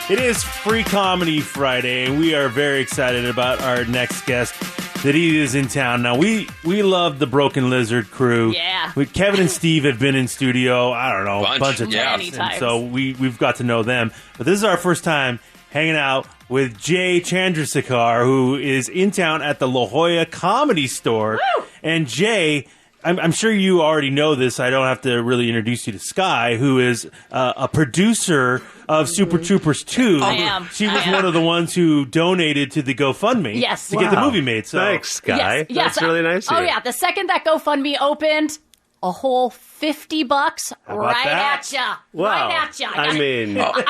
It is Free Comedy Friday, and we are very excited about our next guest that he is in town. Now, we love the Broken Lizard crew. Yeah. Kevin and Steve have been in studio, I don't know, a bunch of times. And so we've got to know them. But this is our first time hanging out with Jay Chandrasekhar, who is in town at the La Jolla Comedy Store. Woo! And Jay, I'm sure you already know this. I don't have to really introduce you to Sky, who is a producer of Super Troopers 2. I am. She was one of the ones who donated to the GoFundMe to get the movie made. So. Thanks, Sky. Yes. That's really nice of you. Oh, yeah. The second that GoFundMe opened, a whole $50 right at ya. Wow. Right at ya. I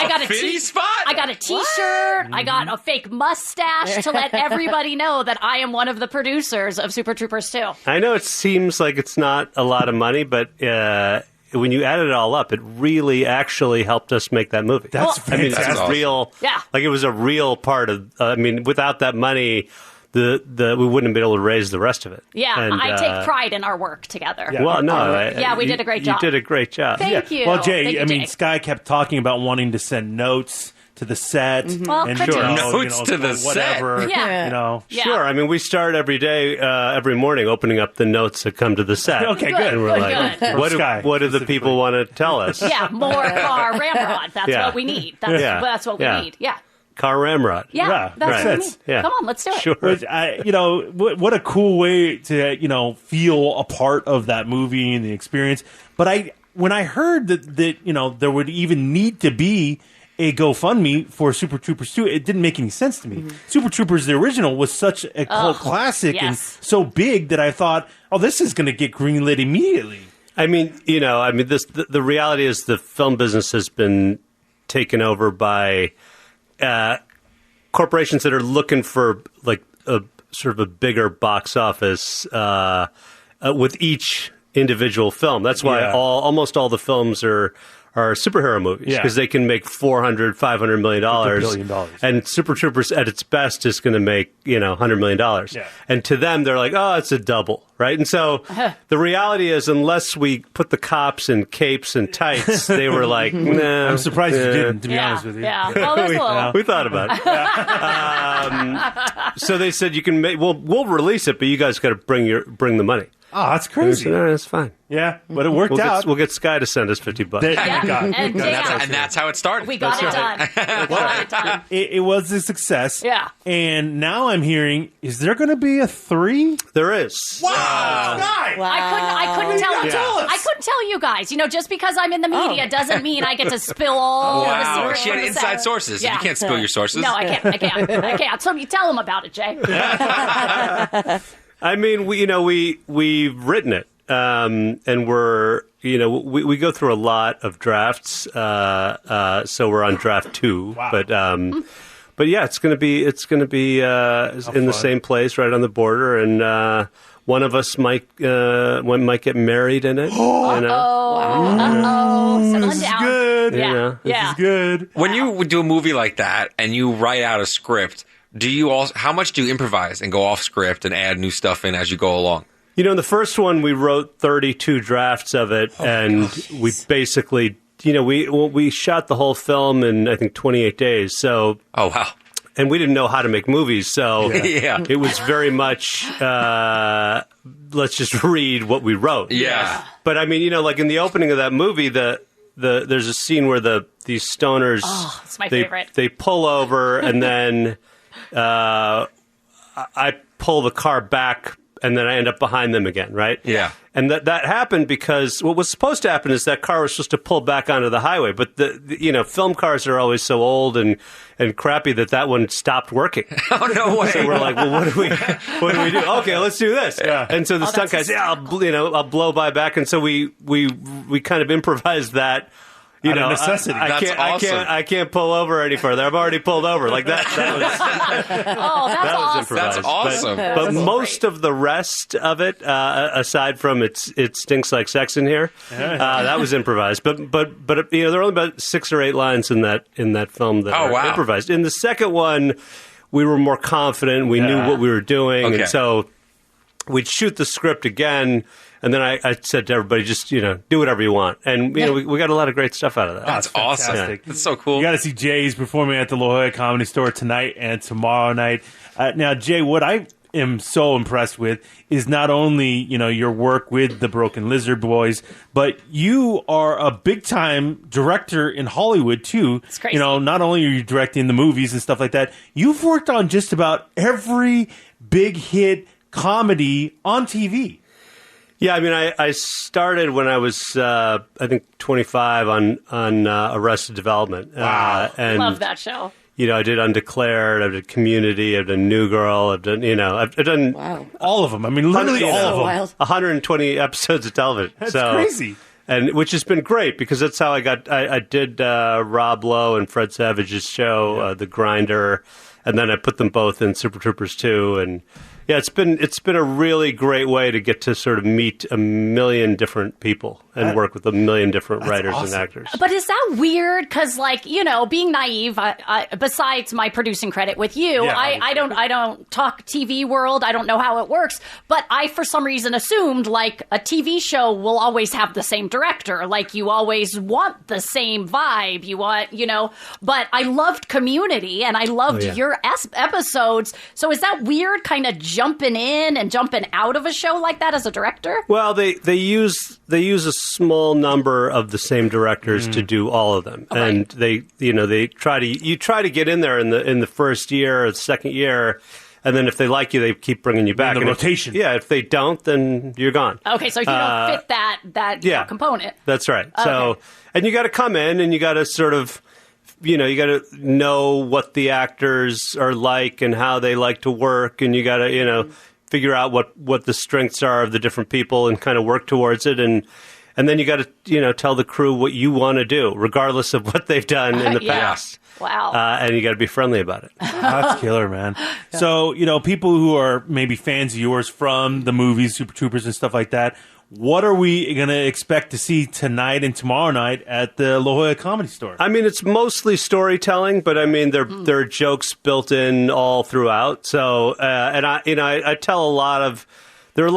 got a spot. I got a T-shirt. I got a fake mustache to let everybody know that I am one of the producers of Super Troopers 2. I know it seems like it's not a lot of money, but when you add it all up, it really actually helped us make that movie. That's fantastic. It's awesome. real. Yeah. Like it was a real part of. Without that money, we wouldn't have been able to raise the rest of it. Yeah, And, I take pride in our work together. Yeah. Well, no, Yeah, we did a great job. You did a great job. Thank you. Well, Jay, Thank you, Jay. Sky kept talking about wanting to send notes to the set. Well, and critiques. Notes to the whatever. set. Yeah. You know. Yeah. Sure. We start every day, every morning, opening up the notes that come to the set. Okay, Good. good. And we're like, Good. what do the people want to tell us? Yeah, more car ramrod. That's Yeah. what we need. That's what we Yeah. need. Yeah. Car ramrod. Yeah, that's right. what we need. Yeah. Come on, let's do it. Sure. Which what a cool way to feel a part of that movie and the experience. But when I heard that there would even need to be a GoFundMe for Super Troopers 2, it didn't make any sense to me. Super Troopers, the original, was such a cult classic and yes. so big that I thought, this is going to get greenlit immediately. The reality is the film business has been taken over by corporations that are looking for like a sort of a bigger box office with each individual film. That's why almost all the films are superhero movies because they can make $400, $500 million. $1 billion. And Super Troopers at its best is going to make, $100 million. Yeah. And to them, they're like, it's a double, right? And so the reality is, unless we put the cops in capes and tights, they were like, nah. I'm surprised you didn't, to be honest with you. Yeah. Well, there's a little. We thought about it. So they said, we'll release it, but you guys got to bring the money. Oh, that's We crazy. said, that's fine. Yeah, but it worked out. We'll get Sky to send us $50. There you Yeah. go. And that's how it started. we got it done. We got it done. It was a success. Yeah. And now I'm hearing, is there going to be a 3? There is. Wow. Sky! I couldn't tell you. tell us. I couldn't tell you guys. Just because I'm in the media doesn't mean I get to spill all the Wow, secrets she had from the inside set. sources. Yeah. You can't spill your sources. No, I can't. So you tell them about it, Jay. We've written it. And we're, we go through a lot of drafts. So we're on draft 2, Wow. but yeah, it's going to be in the same place right on the border. And, one of us might get married in it. Settling down. Good. Yeah. This is good. When you do a movie like that and you write out a script, how much do you improvise and go off script and add new stuff in as you go along? In the first one, we wrote 32 drafts of it, and we basically, we shot the whole film in, I think, 28 days. So, wow. And we didn't know how to make movies, so Yeah. it was very much, let's just read what we wrote. Yeah. But like in the opening of that movie, there's a scene where these stoners, It's my favorite. They pull over, and then I pull the car back. And then I end up behind them again, right? Yeah. And that happened because what was supposed to happen is that car was supposed to pull back onto the highway. But the film cars are always so old and crappy that one stopped working. Oh, no way. So we're like, well, what do we do? Okay, let's do this. Yeah. And so the stunt guys, I'll blow by back. And so we kind of improvised that. Out of necessity. That's awesome. I can't pull over any further. I've already pulled over. Like that was That's awesome. improvised. That's awesome. But most of the rest of it, aside from it stinks like sex in here, that was improvised. But there are only about 6 or 8 lines in that film that are improvised. In the second one, we were more confident. We knew what we were doing, and so we'd shoot the script again. And then I said to everybody, just, do whatever you want. And, we got a lot of great stuff out of that. That's awesome. Yeah. That's so cool. You got to see Jay's performing at the La Jolla Comedy Store tonight and tomorrow night. Now, Jay, what I am so impressed with is not only, your work with the Broken Lizard Boys, but you are a big-time director in Hollywood, too. It's crazy. Not only are you directing the movies and stuff like that, you've worked on just about every big hit comedy on TV. Yeah, I mean, I started when I was, I think, 25 on Arrested Development. Wow. And love that show. I did Undeclared, I've done Community, I've done New Girl, I've done, I've done all of them. I mean, literally all of them. Wild. 120 episodes of television. That's crazy. And which has been great because that's how I did Rob Lowe and Fred Savage's show, The Grinder, and then I put them both in Super Troopers 2, and yeah, it's been a really great way to get to sort of meet a million different people and work with a million different writers and actors. But is that weird? Because, being naive, besides my producing credit with you, I don't talk TV world. I don't know how it works. But I, for some reason, assumed a TV show will always have the same director. You always want the same vibe. You want, But I loved Community and I loved your episodes. So is that weird, kind of jumping in and jumping out of a show like that as a director? Well, they use a small number of the same directors to do all of them, and they try to get in there in the first year or the second year, and then if they like you, they keep bringing you back. The rotation. If they don't, then you're gone. Okay, so you don't fit that component. That's right. Okay. So, and you got to come in and you got to sort of. You got to know what the actors are like and how they like to work, and you got to, figure out what the strengths are of the different people and kind of work towards it, and then you got to, tell the crew what you want to do, regardless of what they've done in the past. Wow. And you got to be friendly about it. That's killer, man. Yeah. So, people who are maybe fans of yours from the movies, Super Troopers and stuff like that, what are we going to expect to see tonight and tomorrow night at the La Jolla Comedy Store? I mean, it's mostly storytelling, but I mean, there are jokes built in all throughout. So, and I tell there are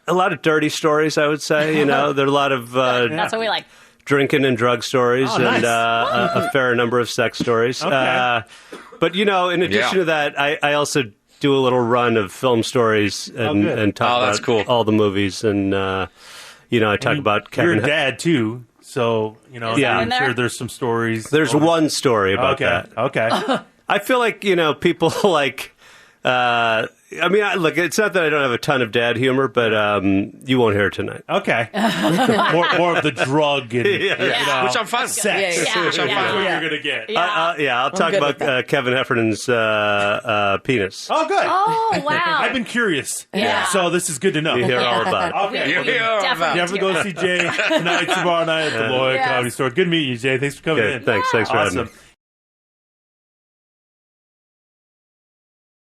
a lot of dirty stories, I would say. There are a lot of that's what we like. Drinking and drug stories, and a fair number of sex stories. Okay. But in addition to that, I also do a little run of film stories and talk about cool. all the movies, and I talk about Kevin. You're a dad too, so I'm sure there's some stories. There's one story about that. Okay. I feel like people like. Look, it's not that I don't have a ton of dad humor, but you won't hear it tonight. Okay. more of the drug and which I'm fine with. Sex. Which I'm fine with. You're going to get. I'll talk about Kevin Heffernan's penis. Oh, good. Oh, wow. I've been curious. Yeah. So this is good to know. You hear all about it. Okay. You hear all about it. You ever go see Jay tonight, tomorrow night at the La Jolla Comedy Store? Good meeting you, Jay. Thanks for coming in. Thanks for having me.